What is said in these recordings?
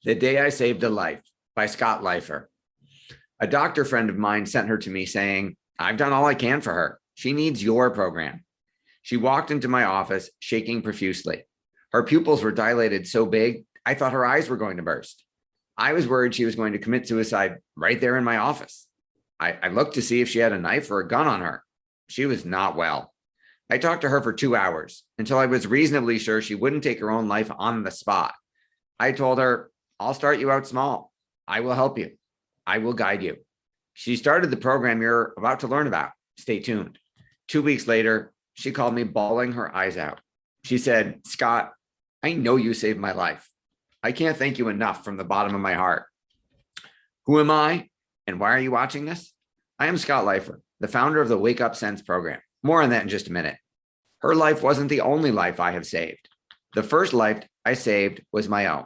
The Day I Saved a Life by Scott Leifer. A doctor friend of mine sent her to me saying, I've done all I can for her. She needs your program. She walked into my office, shaking profusely. Her pupils were dilated so big, I thought her eyes were going to burst. I was worried she was going to commit suicide right there in my office. I looked to see if she had a knife or a gun on her. She was not well. I talked to her for 2 hours until I was reasonably sure she wouldn't take her own life on the spot. I told her, I'll start you out small. I will help you. I will guide you. She started the program you're about to learn about. Stay tuned. 2 weeks later, she called me bawling her eyes out. She said, Scott, I know you saved my life. I can't thank you enough from the bottom of my heart. Who am I and why are you watching this? I am Scott Leifer, the founder of the Wake Up Sense program. More on that in just a minute. Her life wasn't the only life I have saved. The first life I saved was my own.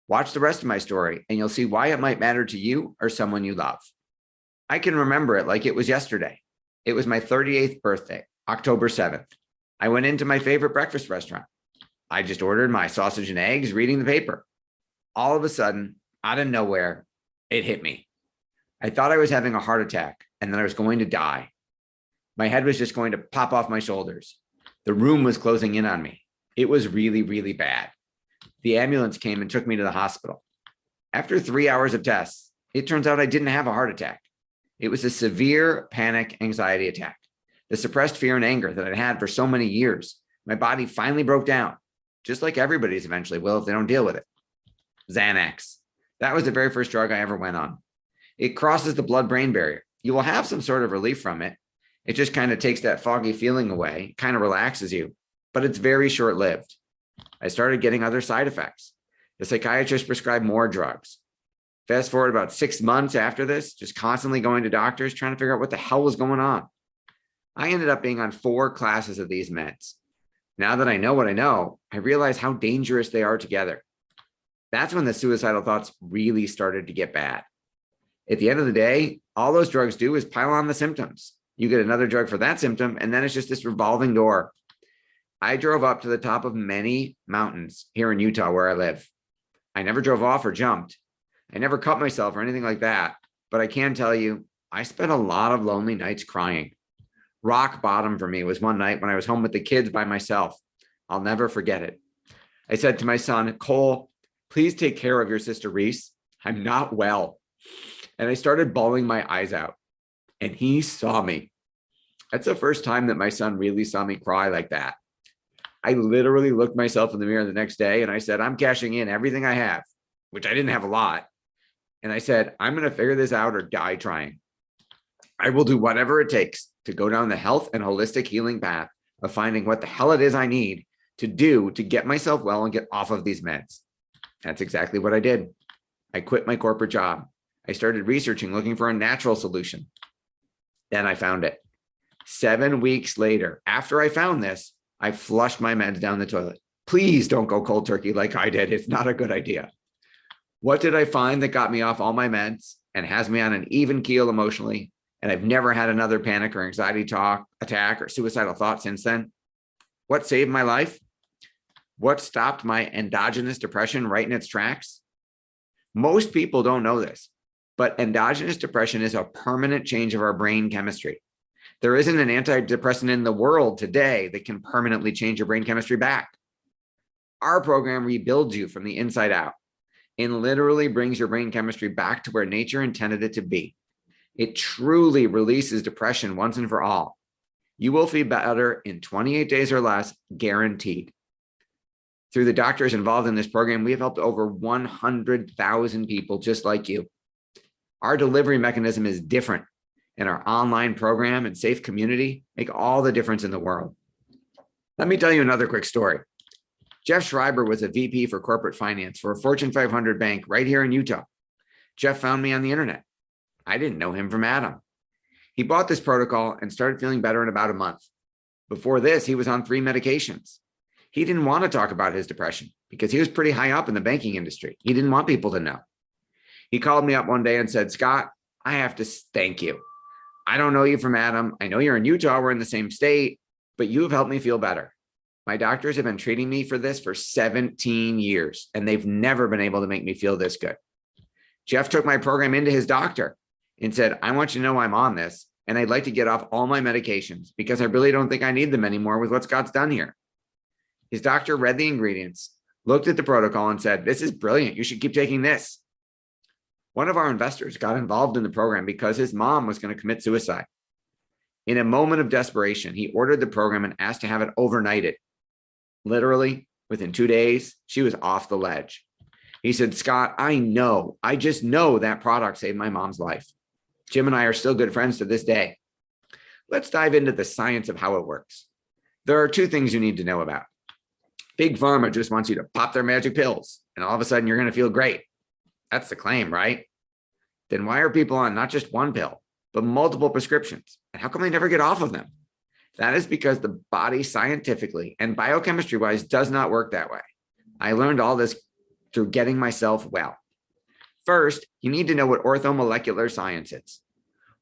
Watch the rest of my story and you'll see why it might matter to you or someone you love. I can remember it like it was yesterday. It was my 38th birthday, October 7th. I went into my favorite breakfast restaurant. I just ordered my sausage and eggs, reading the paper. All of a sudden, out of nowhere, it hit me. I thought I was having a heart attack and that I was going to die. My head was just going to pop off my shoulders. The room was closing in on me. It was really, really bad. The ambulance came and took me to the hospital. After 3 hours of tests, it turns out I didn't have a heart attack. It was a severe panic anxiety attack. The suppressed fear and anger that I'd had for so many years, my body finally broke down, just like everybody's eventually will if they don't deal with it. Xanax. That was the very first drug I ever went on. It crosses the blood-brain barrier. You will have some sort of relief from it. It just kind of takes that foggy feeling away, kind of relaxes you, but it's very short-lived. I started getting other side effects. The psychiatrist prescribed more drugs. Fast forward about 6 months after this, just constantly going to doctors, trying to figure out what the hell was going on. I ended up being on 4 classes of these meds. Now that I know what I know, I realize how dangerous they are together. That's when the suicidal thoughts really started to get bad. At the end of the day, all those drugs do is pile on the symptoms. You get another drug for that symptom, and then it's just this revolving door. I drove up to the top of many mountains here in Utah where I live. I never drove off or jumped. I never cut myself or anything like that, but I can tell you, I spent a lot of lonely nights crying. Rock bottom for me was one night when I was home with the kids by myself. I'll never forget it. I said to my son, Cole, please take care of your sister Reese. I'm not well. And I started bawling my eyes out, and he saw me. That's the first time that my son really saw me cry like that. I literally looked myself in the mirror the next day and I said, I'm cashing in everything I have, which I didn't have a lot. And I said, I'm going to figure this out or die trying. I will do whatever it takes to go down the health and holistic healing path of finding what the hell it is I need to do to get myself well and get off of these meds. That's exactly what I did. I quit my corporate job. I started researching, looking for a natural solution. Then I found it. 7 weeks later, after I found this, I flushed my meds down the toilet. Please don't go cold turkey like I did. It's not a good idea. What did I find that got me off all my meds and has me on an even keel emotionally? And I've never had another panic or anxiety attack or suicidal thought since then. What saved my life? What stopped my endogenous depression right in its tracks? Most people don't know this, but endogenous depression is a permanent change of our brain chemistry. There isn't an antidepressant in the world today that can permanently change your brain chemistry back. Our program rebuilds you from the inside out and literally brings your brain chemistry back to where nature intended it to be. It truly releases depression once and for all. You will feel better in 28 days or less, guaranteed. Through the doctors involved in this program, we have helped over 100,000 people just like you. Our delivery mechanism is different, and our online program and safe community make all the difference in the world. Let me tell you another quick story. Jeff Schreiber was a VP for corporate finance for a Fortune 500 bank right here in Utah. Jeff found me on the internet. I didn't know him from Adam. He bought this protocol and started feeling better in about a month. Before this, he was on 3 medications. He didn't want to talk about his depression because he was pretty high up in the banking industry. He didn't want people to know. He called me up one day and said, Scott, I have to thank you. I don't know you from Adam. I know you're in Utah. We're in the same state, but you have helped me feel better. My doctors have been treating me for this for 17 years, and they've never been able to make me feel this good. Jeff took my program into his doctor and said, I want you to know I'm on this, and I'd like to get off all my medications because I really don't think I need them anymore with what Scott's done here. His doctor read the ingredients, looked at the protocol, and said, this is brilliant. You should keep taking this. One of our investors got involved in the program because his mom was going to commit suicide. In a moment of desperation, he ordered the program and asked to have it overnighted. Literally, within 2 days, she was off the ledge. He said, Scott, I just know that product saved my mom's life. Jim and I are still good friends to this day. Let's dive into the science of how it works. There are two things you need to know about. Big Pharma just wants you to pop their magic pills, and all of a sudden you're going to feel great. That's the claim, right? Then why are people on not just one pill, but multiple prescriptions? And how come they never get off of them? That is because the body scientifically and biochemistry-wise does not work that way. I learned all this through getting myself well. First, you need to know what orthomolecular science is.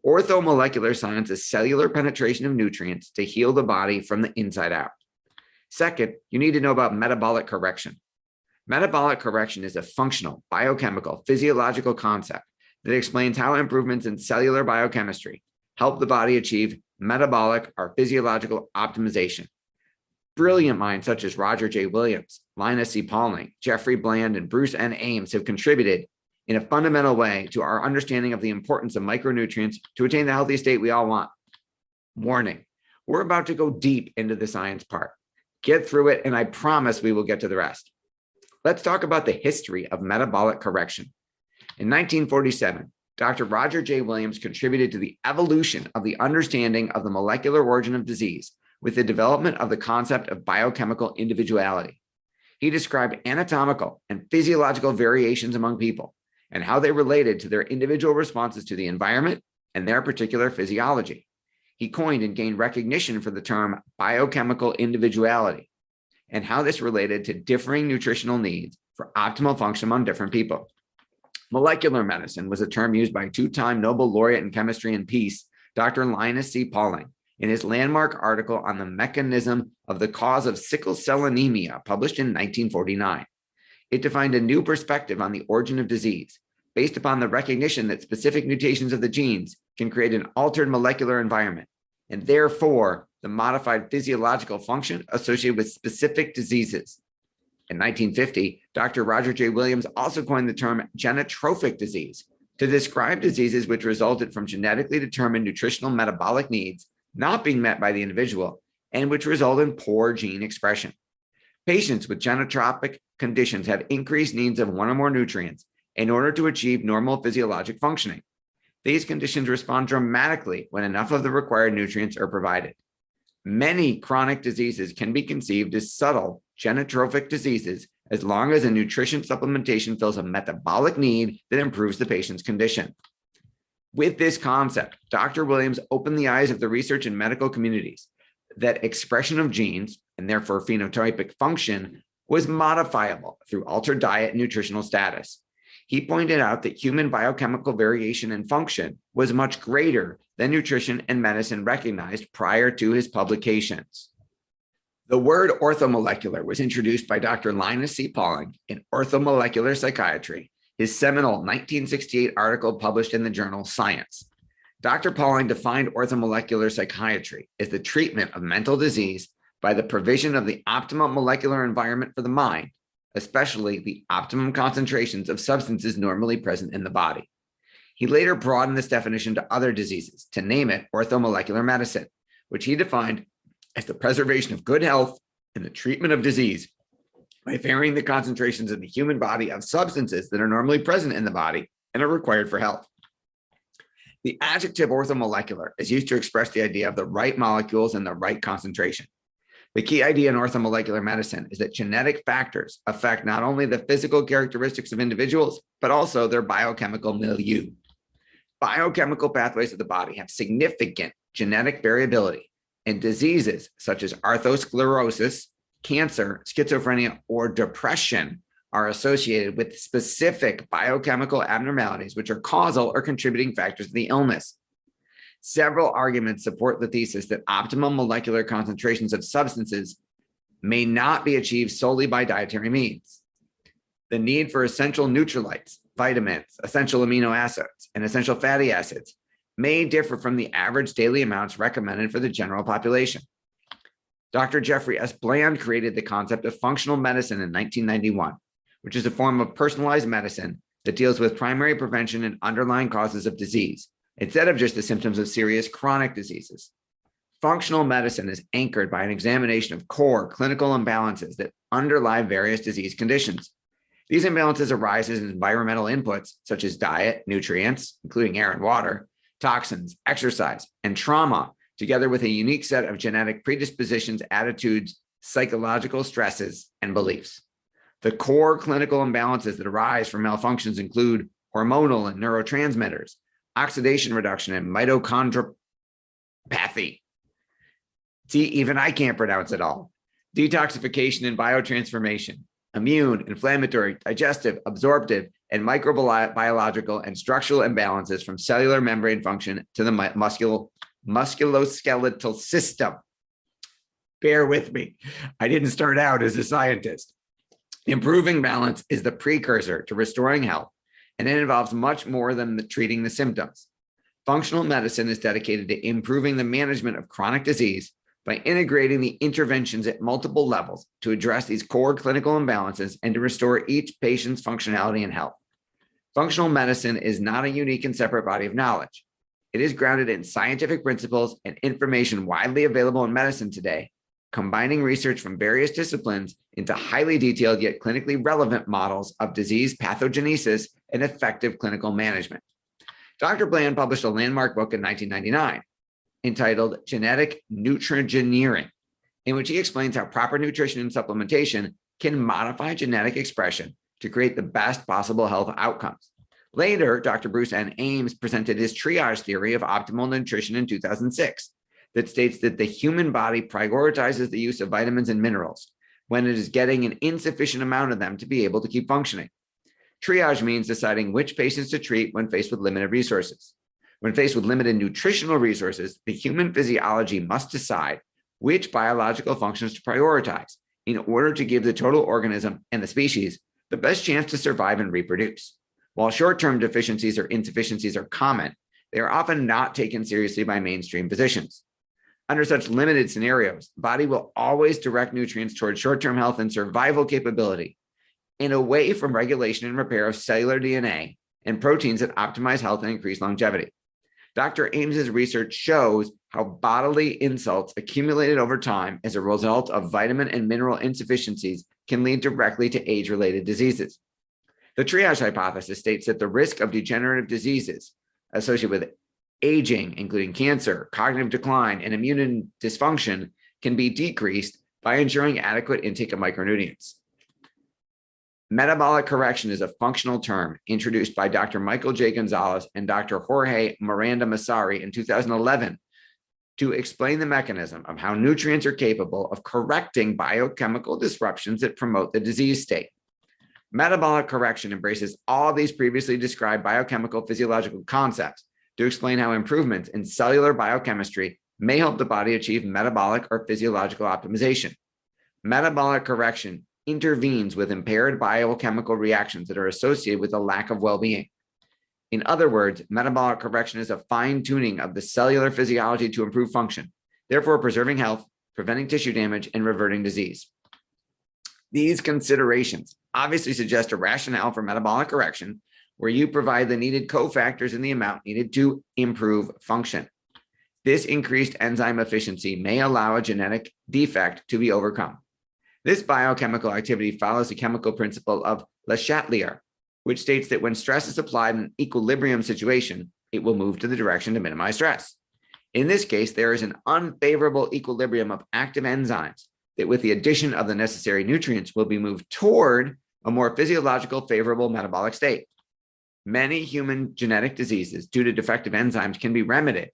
Orthomolecular science is cellular penetration of nutrients to heal the body from the inside out. Second, you need to know about metabolic correction. Metabolic correction is a functional, biochemical, physiological concept that explains how improvements in cellular biochemistry help the body achieve metabolic or physiological optimization. Brilliant minds such as Roger J. Williams, Linus C. Pauling, Jeffrey Bland, and Bruce N. Ames have contributed in a fundamental way to our understanding of the importance of micronutrients to attain the healthy state we all want. Warning, we're about to go deep into the science part. Get through it, and I promise we will get to the rest. Let's talk about the history of metabolic correction. In 1947, Dr. Roger J. Williams contributed to the evolution of the understanding of the molecular origin of disease with the development of the concept of biochemical individuality. He described anatomical and physiological variations among people and how they related to their individual responses to the environment and their particular physiology. He coined and gained recognition for the term biochemical individuality and how this related to differing nutritional needs for optimal function among different people. Molecular medicine was a term used by two-time Nobel laureate in chemistry and peace, Dr. Linus C. Pauling, in his landmark article on the mechanism of the cause of sickle cell anemia, published in 1949. It defined a new perspective on the origin of disease, based upon the recognition that specific mutations of the genes can create an altered molecular environment, and therefore the modified physiological function associated with specific diseases. In 1950, Dr. Roger J. Williams also coined the term genotrophic disease to describe diseases which resulted from genetically determined nutritional metabolic needs not being met by the individual and which result in poor gene expression. Patients with genotropic conditions have increased needs of one or more nutrients in order to achieve normal physiologic functioning. These conditions respond dramatically when enough of the required nutrients are provided. Many chronic diseases can be conceived as subtle genotrophic diseases as long as a nutrition supplementation fills a metabolic need that improves the patient's condition. With this concept, Dr. Williams opened the eyes of the research and medical communities that expression of genes, and therefore phenotypic function, was modifiable through altered diet and nutritional status. He pointed out that human biochemical variation and function was much greater than nutrition and medicine recognized prior to his publications. The word orthomolecular was introduced by Dr. Linus C. Pauling in Orthomolecular Psychiatry, his seminal 1968 article published in the journal Science. Dr. Pauling defined orthomolecular psychiatry as the treatment of mental disease by the provision of the optimum molecular environment for the mind, especially the optimum concentrations of substances normally present in the body. He later broadened this definition to other diseases, to name it orthomolecular medicine, which he defined as the preservation of good health and the treatment of disease by varying the concentrations in the human body of substances that are normally present in the body and are required for health. The adjective orthomolecular is used to express the idea of the right molecules in the right concentration. The key idea in orthomolecular medicine is that genetic factors affect not only the physical characteristics of individuals, but also their biochemical milieu. Biochemical pathways of the body have significant genetic variability, and diseases such as atherosclerosis, cancer, schizophrenia, or depression are associated with specific biochemical abnormalities, which are causal or contributing factors to the illness. Several arguments support the thesis that optimum molecular concentrations of substances may not be achieved solely by dietary means. The need for essential nutrients, vitamins, essential amino acids, and essential fatty acids may differ from the average daily amounts recommended for the general population. Dr. Jeffrey S. Bland created the concept of functional medicine in 1991, which is a form of personalized medicine that deals with primary prevention and underlying causes of disease, instead of just the symptoms of serious chronic diseases. Functional medicine is anchored by an examination of core clinical imbalances that underlie various disease conditions. These imbalances arise as environmental inputs such as diet, nutrients, including air and water, toxins, exercise, and trauma, together with a unique set of genetic predispositions, attitudes, psychological stresses, and beliefs. The core clinical imbalances that arise from malfunctions include hormonal and neurotransmitters, oxidation reduction, and mitochondriopathy. See, even I can't pronounce it all. Detoxification and biotransformation, immune, inflammatory, digestive, absorptive, and microbiological and structural imbalances from cellular membrane function to the musculoskeletal system. Bear with me. I didn't start out as a scientist. Improving balance is the precursor to restoring health, and it involves much more than treating the symptoms. Functional medicine is dedicated to improving the management of chronic disease by integrating the interventions at multiple levels to address these core clinical imbalances and to restore each patient's functionality and health. Functional medicine is not a unique and separate body of knowledge. It is grounded in scientific principles and information widely available in medicine today, combining research from various disciplines into highly detailed yet clinically relevant models of disease pathogenesis and effective clinical management. Dr. Bland published a landmark book in 1999 entitled Genetic Nutrigeneering, in which he explains how proper nutrition and supplementation can modify genetic expression to create the best possible health outcomes. Later, Dr. Bruce N. Ames presented his triage theory of optimal nutrition in 2006 that states that the human body prioritizes the use of vitamins and minerals when it is getting an insufficient amount of them to be able to keep functioning. Triage means deciding which patients to treat when faced with limited resources. When faced with limited nutritional resources, the human physiology must decide which biological functions to prioritize in order to give the total organism and the species the best chance to survive and reproduce. While short-term deficiencies or insufficiencies are common, they are often not taken seriously by mainstream physicians. Under such limited scenarios, the body will always direct nutrients towards short-term health and survival capability and away from regulation and repair of cellular DNA and proteins that optimize health and increase longevity. Dr. Ames's research shows how bodily insults accumulated over time as a result of vitamin and mineral insufficiencies can lead directly to age-related diseases. The triage hypothesis states that the risk of degenerative diseases associated with aging, including cancer, cognitive decline, and immune dysfunction, can be decreased by ensuring adequate intake of micronutrients. Metabolic correction is a functional term introduced by Dr. Michael J. Gonzalez and Dr. Jorge Miranda Massari in 2011 to explain the mechanism of how nutrients are capable of correcting biochemical disruptions that promote the disease state. Metabolic correction embraces all these previously described biochemical physiological concepts to explain how improvements in cellular biochemistry may help the body achieve metabolic or physiological optimization. Metabolic correction intervenes with impaired biochemical reactions that are associated with a lack of well-being. In other words, metabolic correction is a fine-tuning of the cellular physiology to improve function, therefore preserving health, preventing tissue damage, and reverting disease. These considerations obviously suggest a rationale for metabolic correction where you provide the needed cofactors in the amount needed to improve function. This increased enzyme efficiency may allow a genetic defect to be overcome. This biochemical activity follows the chemical principle of Le Chatelier, which states that when stress is applied in an equilibrium situation, it will move to the direction to minimize stress. In this case, there is an unfavorable equilibrium of active enzymes that with the addition of the necessary nutrients will be moved toward a more physiological favorable metabolic state. Many human genetic diseases due to defective enzymes can be remedied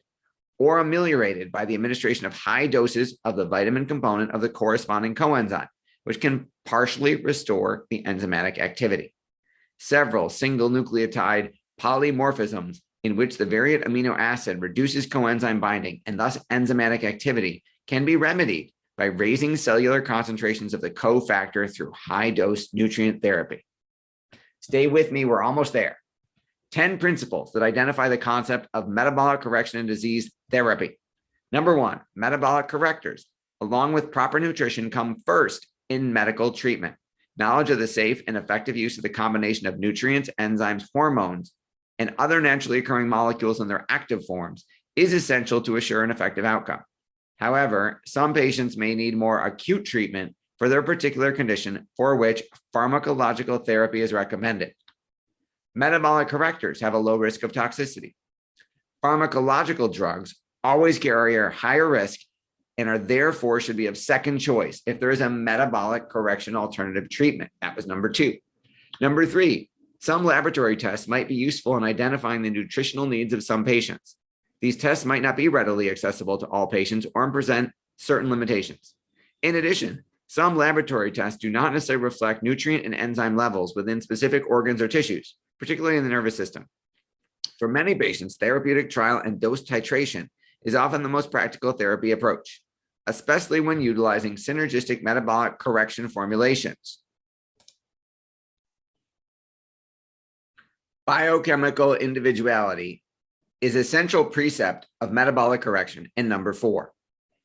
or ameliorated by the administration of high doses of the vitamin component of the corresponding coenzyme, which can partially restore the enzymatic activity. Several single nucleotide polymorphisms in which the variant amino acid reduces coenzyme binding and thus enzymatic activity can be remedied by raising cellular concentrations of the cofactor through high-dose nutrient therapy. Stay with me, we're almost there. 10 principles that identify the concept of metabolic correction and disease therapy. Number 1, metabolic correctors, along with proper nutrition, come first in medical treatment. Knowledge of the safe and effective use of the combination of nutrients, enzymes, hormones, and other naturally occurring molecules in their active forms is essential to assure an effective outcome. However, some patients may need more acute treatment for their particular condition for which pharmacological therapy is recommended. Metabolic correctors have a low risk of toxicity. Pharmacological drugs always carry a higher risk and are therefore should be of second choice if there is a metabolic correction alternative treatment. That was number 2. Number 3, some laboratory tests might be useful in identifying the nutritional needs of some patients. These tests might not be readily accessible to all patients or present certain limitations. In addition, some laboratory tests do not necessarily reflect nutrient and enzyme levels within specific organs or tissues, particularly in the nervous system. For many patients, therapeutic trial and dose titration is often the most practical therapy approach, especially when utilizing synergistic metabolic correction formulations. Biochemical individuality is a central precept of metabolic correction and number 4.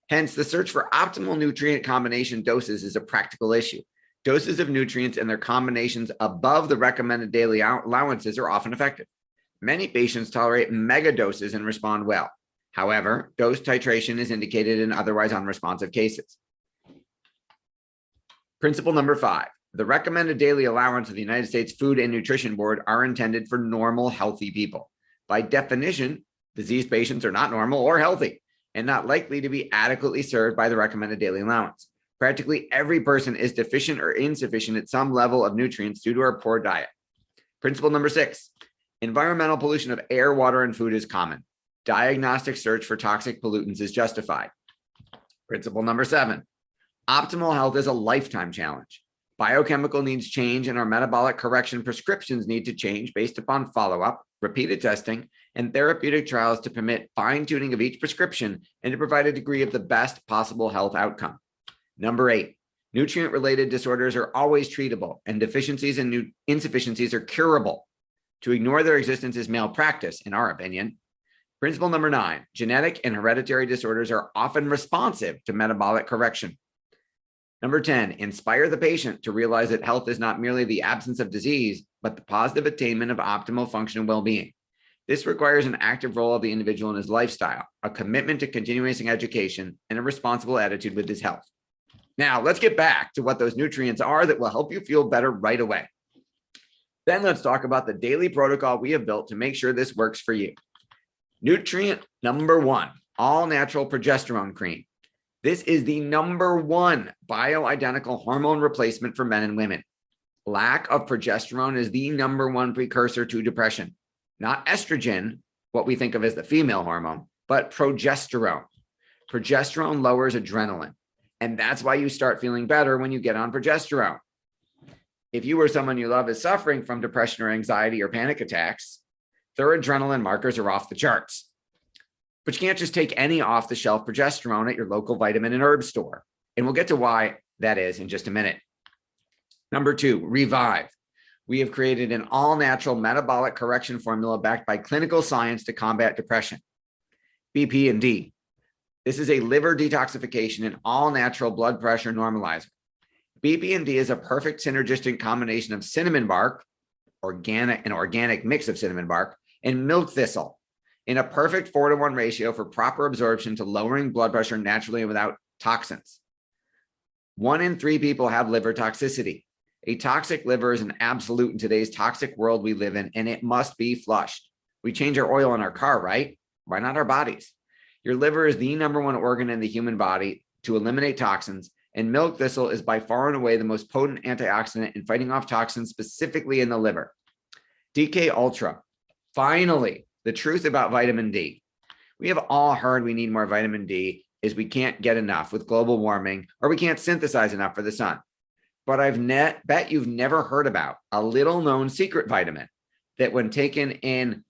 Hence, the search for optimal nutrient combination doses is a practical issue. Doses of nutrients and their combinations above the recommended daily allowances are often effective. Many patients tolerate mega doses and respond well. However, dose titration is indicated in otherwise unresponsive cases. Principle number 5. The recommended daily allowance of the United States Food and Nutrition Board are intended for normal, healthy people. By definition, diseased patients are not normal or healthy and not likely to be adequately served by the recommended daily allowance. Practically every person is deficient or insufficient at some level of nutrients due to our poor diet. Principle number 6. Environmental pollution of air, water, and food is common. Diagnostic search for toxic pollutants is justified. Principle number 7. Optimal health is a lifetime challenge. Biochemical needs change and our metabolic correction prescriptions need to change based upon follow-up, repeated testing, and therapeutic trials to permit fine-tuning of each prescription and to provide a degree of the best possible health outcome. Number 8, nutrient-related disorders are always treatable and deficiencies and insufficiencies are curable. To ignore their existence is malpractice, in our opinion. Principle number 9, genetic and hereditary disorders are often responsive to metabolic correction. Number 10, inspire the patient to realize that health is not merely the absence of disease, but the positive attainment of optimal function and well-being. This requires an active role of the individual in his lifestyle, a commitment to continuous education, and a responsible attitude with his health. Now, let's get back to what those nutrients are that will help you feel better right away. Then let's talk about the daily protocol we have built to make sure this works for you. Nutrient number 1, all natural progesterone cream. This is the number 1 bioidentical hormone replacement for men and women. Lack of progesterone is the number 1 precursor to depression. Not estrogen, what we think of as the female hormone, but progesterone. Progesterone lowers adrenaline, and that's why you start feeling better when you get on progesterone. If you or someone you love is suffering from depression or anxiety or panic attacks, their adrenaline markers are off the charts. But you can't just take any off-the-shelf progesterone at your local vitamin and herb store. And we'll get to why that is in just a minute. Number 2, Revive. We have created an all-natural metabolic correction formula backed by clinical science to combat depression. BP&D. This is a liver detoxification and all-natural blood pressure normalizer. BP&D is a perfect synergistic combination of cinnamon bark, an organic mix of cinnamon bark, and milk thistle, in a perfect 4-to-1 ratio for proper absorption to lowering blood pressure naturally and without toxins. 1 in 3 people have liver toxicity. A toxic liver is an absolute in today's toxic world we live in, and it must be flushed. We change our oil in our car, right? Why not our bodies? Your liver is the number 1 organ in the human body to eliminate toxins, and milk thistle is by far and away the most potent antioxidant in fighting off toxins, specifically in the liver. DK Ultra. Finally, the truth about vitamin D. We have all heard we need more vitamin D as we can't get enough with global warming, or we can't synthesize enough for the sun. But bet you've never heard about a little known secret vitamin that when taken in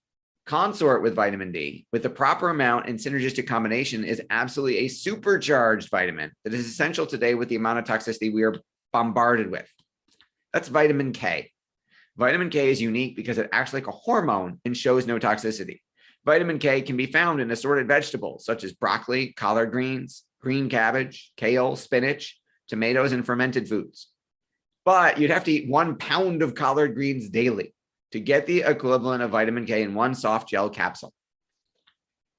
consort with vitamin D with the proper amount and synergistic combination is absolutely a supercharged vitamin that is essential today with the amount of toxicity we are bombarded with. That's vitamin K. Vitamin K is unique because it acts like a hormone and shows no toxicity. Vitamin K can be found in assorted vegetables such as broccoli, collard greens, green cabbage, kale, spinach, tomatoes, and fermented foods. But you'd have to eat 1 pound of collard greens daily to get the equivalent of vitamin K in one soft gel capsule.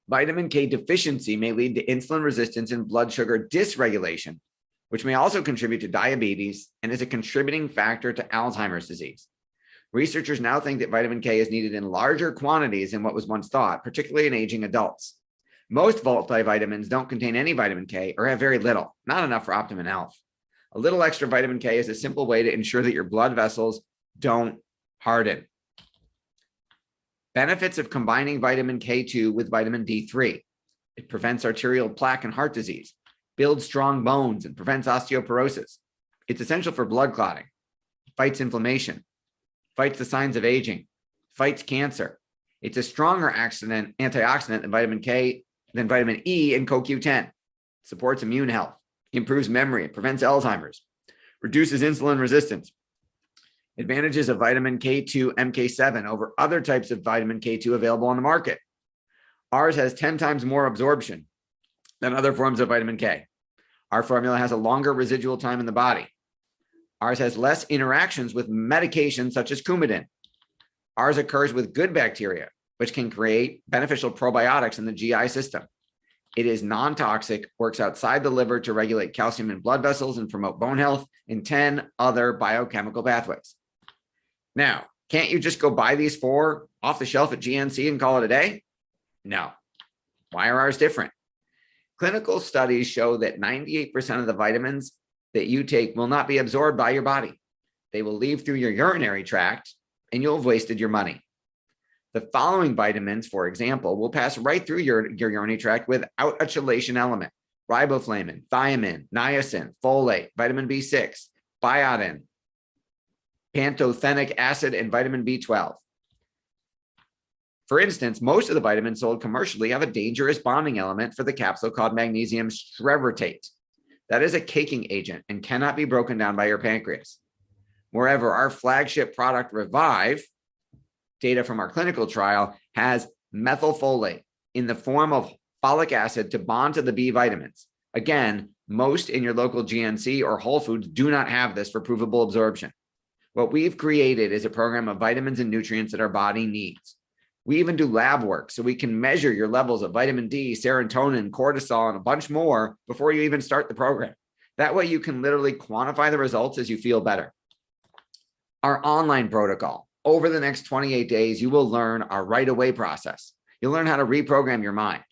Vitamin K deficiency may lead to insulin resistance and blood sugar dysregulation, which may also contribute to diabetes and is a contributing factor to Alzheimer's disease. Researchers now think that vitamin K is needed in larger quantities than what was once thought, particularly in aging adults. Most multivitamins don't contain any vitamin K or have very little, not enough for optimum health. A little extra vitamin K is a simple way to ensure that your blood vessels don't harden. Benefits of combining vitamin K2 with vitamin D3. It prevents arterial plaque and heart disease, builds strong bones, and prevents osteoporosis. It's essential for blood clotting, fights inflammation, fights the signs of aging, fights cancer. It's a stronger antioxidant than vitamin K, than vitamin E and CoQ10. Supports immune health, improves memory, prevents Alzheimer's, reduces insulin resistance. Advantages of vitamin K2 MK7 over other types of vitamin K2 available on the market. Ours has 10 times more absorption than other forms of vitamin K. Our formula has a longer residual time in the body. Ours has less interactions with medications such as Coumadin. Ours occurs with good bacteria, which can create beneficial probiotics in the GI system. It is non-toxic, works outside the liver to regulate calcium in blood vessels and promote bone health in 10 other biochemical pathways. Now, can't you just go buy these 4 off the shelf at GNC and call it a day? No. Why are ours different? Clinical studies show that 98% of the vitamins that you take will not be absorbed by your body. They will leave through your urinary tract and you'll have wasted your money. The following vitamins, for example, will pass right through your urinary tract without a chelation element: riboflavin, thiamine, niacin, folate, vitamin B6, biotin, pantothenic acid, and vitamin B12. For instance, most of the vitamins sold commercially have a dangerous bonding element for the capsule called magnesium streverate. That is a caking agent and cannot be broken down by your pancreas. Moreover, our flagship product, Revive, data from our clinical trial, has methylfolate in the form of folic acid to bond to the B vitamins. Again, most in your local GNC or Whole Foods do not have this for provable absorption. What we've created is a program of vitamins and nutrients that our body needs. We even do lab work so we can measure your levels of vitamin D, serotonin, cortisol, and a bunch more before you even start the program. That way you can literally quantify the results as you feel better. Our online protocol. Over the next 28 days, you will learn our right-away process. You'll learn how to reprogram your mind.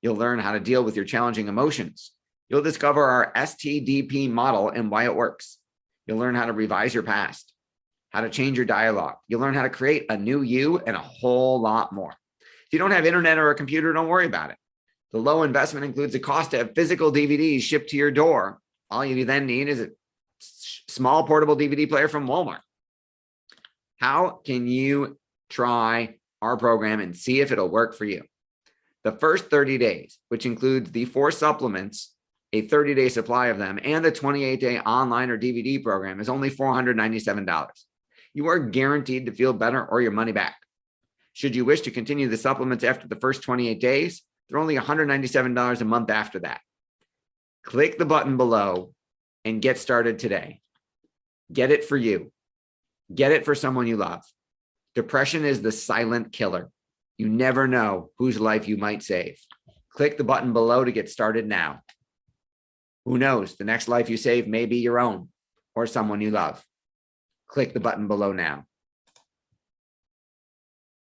You'll learn how to deal with your challenging emotions. You'll discover our STDP model and why it works. You'll learn how to revise your past, how to change your dialogue. You'll learn how to create a new you and a whole lot more. If you don't have internet or a computer, don't worry about it. The low investment includes the cost to have physical DVDs shipped to your door. All you then need is a small portable DVD player from Walmart. How can you try our program and see if it'll work for you? The first 30 days, which includes the 4 supplements, a 30-day supply of them, and the 28-day online or DVD program, is only $497. You are guaranteed to feel better or your money back. Should you wish to continue the supplements after the first 28 days, they're only $197 a month after that. Click the button below and get started today. Get it for you. Get it for someone you love. Depression is the silent killer. You never know whose life you might save. Click the button below to get started now. Who knows? The next life you save may be your own or someone you love. Click the button below now.